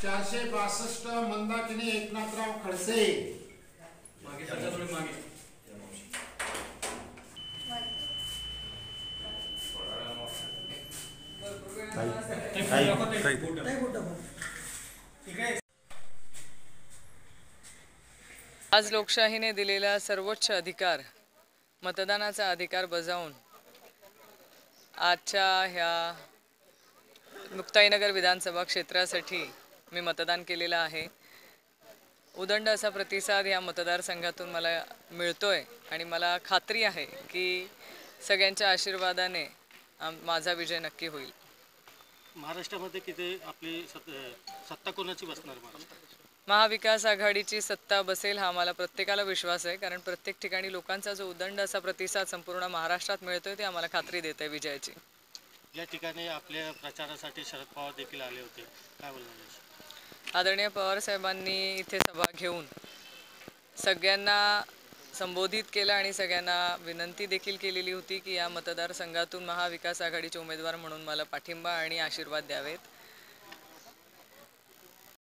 462 मंदाकिनी एकनाथराव खडसे। मागे सगळं थोडं मागे आज लोकशाहीने दिलेला सर्वोच्च अधिकार मतदानाचा अधिकार बजावून आजच्या ह्या मुक्ताईनगर विधानसभा क्षेत्रासाठी मी मतदान केलेलं आहे। उदंड असा प्रतिसाद या मतदारसंघातून मला मिळतोय आणि मला खात्री आहे की सगळ्यांच्या आशीर्वादाने माझा विजय नक्की होईल। महाराष्ट्रामध्ये किती आपली सत्ता कोणाची बसणार महाराष्ट्रात? महाविकास आघाडीची सत्ता बसेल हा मला प्रत्येकाला विश्वास आहे, कारण प्रत्येक ठिकाणी लोकांचा जो उदंड असा प्रतिसाद संपूर्ण महाराष्ट्रात मिळतोय ते आम्हाला खात्री देते विजयाची। या ठिकाणी आपल्या प्रचारासाठी शरद पवार देखील आले होते, काय बोलणार? आदरणीय पवार साहेबांनी इथे सभा घेऊन सगळ्यांना संबोधित केलं आणि सगळ्यांना विनंती देखील केलेली होती की या मतदारसंघातून महाविकास आघाडीचे उमेदवार म्हणून मला पाठिंबा आणि आशीर्वाद द्यावेत।